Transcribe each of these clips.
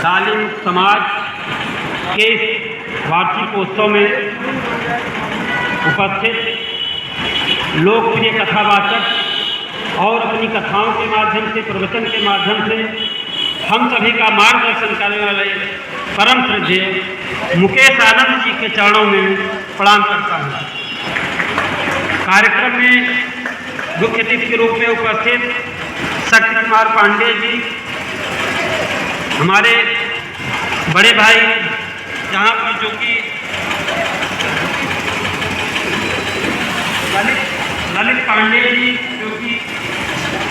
जालिम समाज के वार्षिकोत्सव में उपस्थित लोकप्रिय कथावाचक और अपनी कथाओं के माध्यम से, प्रवचन के माध्यम से हम सभी का मार्गदर्शन करने वाले परम श्रद्धेय मुकेश आनंद जी के चरणों में प्रणाम करता हूँ। कार्यक्रम में मुख्य अतिथि के रूप में उपस्थित शक्ति कुमार पांडे जी, हमारे बड़े भाई यहाँ पर जो कि ललित पांडे जी जो कि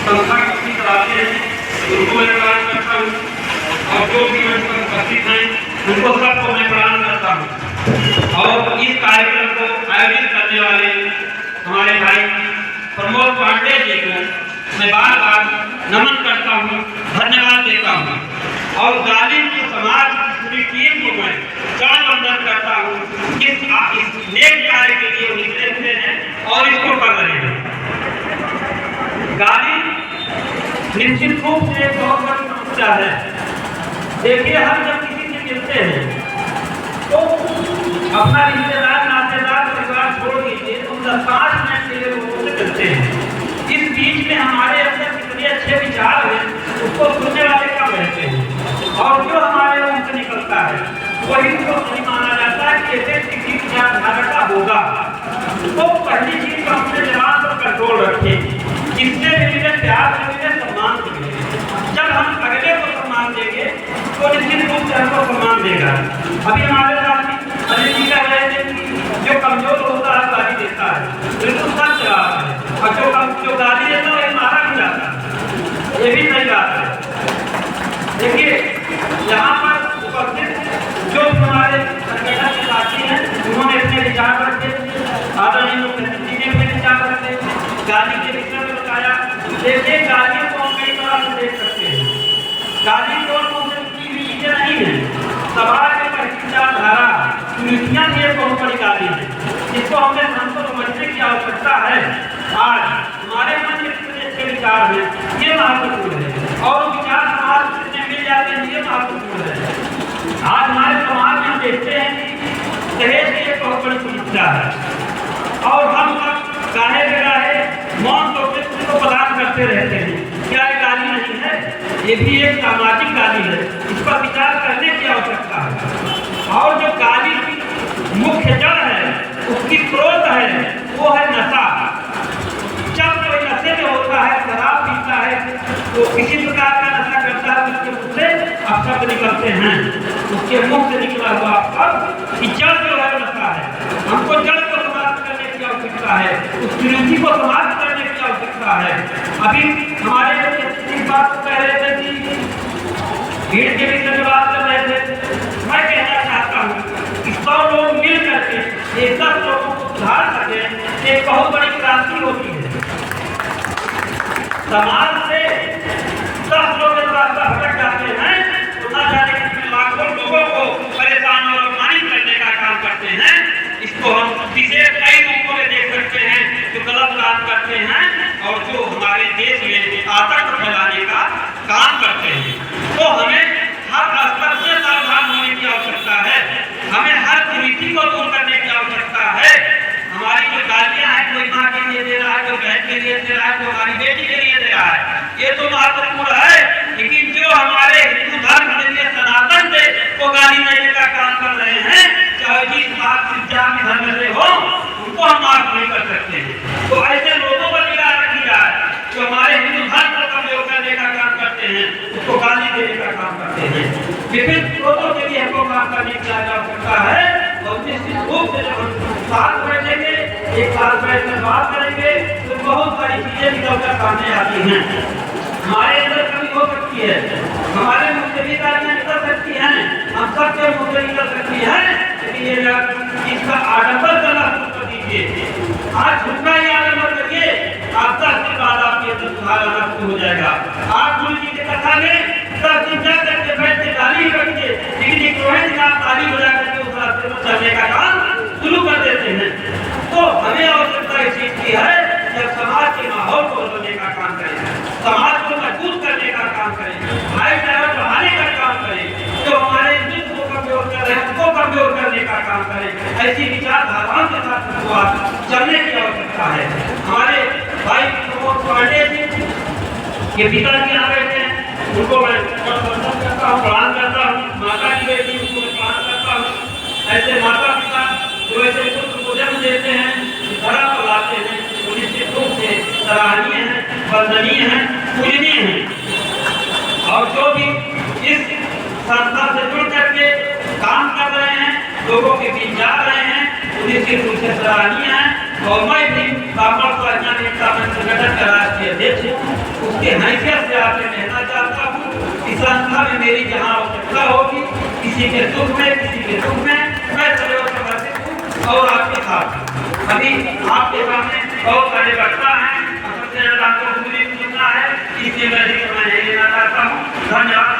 संस्था की चलाते हैं, उनको मैं प्रणाम करता हूँ और जो भी उपस्थित हैं उनको सबको मैं प्रणाम करता हूँ। और इस कार्यक्रम को आयोजित करने वाले हमारे भाई प्रमोद पांडे जी को मैं बार बार नमन करता हूँ, धन्यवाद देता हूँ। और जालिम समाज की पूरी टीम को मैं चरण वंदन करता हूँ कि इस नेक कार्य के लिए निकले हुए हैं और इसको कर रहे हैं। जालिम निश्चित रूप से एक बहुत बड़ी समस्या है। देखिए, हम जब किसी से मिलते हैं तो अपना रिश्तेदार, नातेदार, परिवार छोड़ दीजिए, तो 5 मिनट के लिए लोगों से मिलते हैं। इस बीच में हमारे अंदर कितने अच्छे विचार हैं उसको सुनने वाले कम रहते हैं, और जो हमारे मुंह से निकलता है वही तो नहीं माना जाता है कि ऐसे किसी विचारधारा का होगा। तो पहली चीज तो अपने जवाब पर कंट्रोल रखें, जिससे भी मिले प्यार से मिले, सम्मान से मिले। जब हम अगले को सम्मान देंगे तो निश्चित रूप से हमको सम्मान देगा। अभी हमारे साथ अनिल जी कह रहे थे कि जो कमजोर होता है गाली देता है, बिल्कुल सच जवाब है, और जो गाली देता है मारा भी जाता है, ये भी सही बात है। देखिए, यहाँ पर उपस्थित जो हमारे संगठन के साथी हैं उन्होंने अपने विचार रखे, आदरणीय मुख्यमंत्री जी ने अपने विचार रखे, गाली के विषय में बताया। देखिए, गालियों को हम कई तरह से देख सकते हैं। गाली केवल चीजें नहीं है, समाज में विचारधारा, नीतियाँ भी एक बहुत बड़ी गाली है, जिसको हमको समझने की आवश्यकता है। आज हमारे मन में कितने अच्छे विचार हैं, ये महत्वपूर्ण है, और विचार समाज में मिल जाते हैं, ये महत्वपूर्ण है। आज हमारे समाज में हम देखते हैं कि दहेज की एक बहुत बड़ी समस्या है, और हम सब गाहे बिगाहे मौन तो उसको प्रदान करते रहते हैं। क्या ये गाली नहीं है? ये भी एक सामाजिक गाली है, इस पर विचार करने की आवश्यकता है। और जो गाली की मुख्य जड़ है, उसकी स्रोत है, वो है नशा। जब कोई नशे में होता है, शराब पीता है, तो किसी प्रकार का नशा करता है, उसके मुंह से अपशब्द निकलते हैं, उसके मुंह से निकला हुआ अपशब्द की जड़ जो है नशा है। हमको जड़ को समाप्त करने की आवश्यकता है, उस कुरीति को समाप्त करने की आवश्यकता है। अभी हमारे इस बात को कह रहे थे कि भीड़ के विषय में बात कर रहे थे। मैं कहना चाहता हूँ कि 100 लोग मिल करके 10 लोगों को सुधार सके, एक बहुत बड़ी क्रांति होती है। समाज से 10 लोग इस रास्ता भटक जाते हैं तो ना जाने कितने लाखों लोगों को परेशान और अपमानित करने का काम करते हैं। इसको हम विशेष कई रूपों में देख सकते हैं, जो गलत काम करते हैं और जो हमारे देश में आतंक फैलाने का काम करते हैं। तो हमें हर स्तर से सावधान होने की आवश्यकता है, हमें हर कुरीति को दूर करने की आवश्यकता है। हमारी जो गालियां हैं, कोई माँ के लिए दे रहा है, कोई बहन के लिए दे रहा है, कोई हमारी बेटी के लिए दे रहा है, ये तो महत्वपूर्ण है। लेकिन जो हमारे हिंदू धर्म के लिए सनातन से वो गाली देने का काम कर रहे हैं, चाहे जिस जाति धर्म से हो, उनको हम माफ नहीं कर सकते हैं। तो ऐसे लोगों पर निगाह रखी जाए जो हमारे हिंदू धर्म को कमजोर करने का काम करते हैं, उसको गाली देने का काम करते हैं। विभिन्न स्रोतों के लिए हमको काम करने की आवश्यकता है, और निश्चित रूप से जब हम साथ बैठेंगे, एक साथ बैठकर बात करेंगे, तो बहुत सारी चीजें निकलकर सामने आती हैं। हमारे अंदर कमी हो सकती है, हमारे मुँह से भी गालियाँ निकल सकती हैं, हम सबके मुँह से निकल सकती है, लेकिन ये इसका आडंबर करना शुरू कर दीजिए। आज झुकना ही आडंबर करिए, आप 10 दिन बाद आपके अंदर सुधार आना शुरू हो जाएगा। आप गुरु जी की कथा में 10 दिन जा करके बैठ के ताली रखिए, लेकिन एक दिन आप ताली बजा करके उस रास्ते में चलने का काम शुरू कर देते हैं। तो हमें आवश्यकता इस चीज की है कि समाज के माहौल को बदलने का काम करें, समाज को मजबूत करने का काम करें, भाईचारा बढ़ाने का करें। ऐसी विचारधाराओं के साथ हमको चलने की आवश्यकता है। हमारे भाई प्रमोद पांडे जी के पिताजी आ रहे थे, उनको मैं वंदन करता हूँ, प्रणाम करता हूँ। माता की बेटी उनको मैं प्रणाम करता हूँ। ऐसे माता पिता जो ऐसे पुत्र को जन्म देते हैं, धरा पर लाते हैं, वो निश्चित रूप से सराहनीय है, वंदनीय है, पूजनीय है। और जो भी इस संस्था से जुड़ करके काम कर रहे हैं, लोगों के बीच जा रहे हैं, वो निश्चित रूप से सराहनीय है। और मैं भी ब्राह्मण स्वर्ण एकता मंच संगठन का राष्ट्रीय अध्यक्ष हूँ, उसके हैसियत से आपसे कहना चाहता हूँ कि संस्था में मेरी जहाँ आवश्यकता होगी, किसी के सुख में, किसी के दुख में, मैं सदैव समर्पित हूँ और आपके साथ हूँ। अभी आपके सामने बहुत सारे वक्ता हैं, सबसे ज्यादा आपको सुनना है, इसलिए मैं लेना चाहता हूँ। धन्यवाद।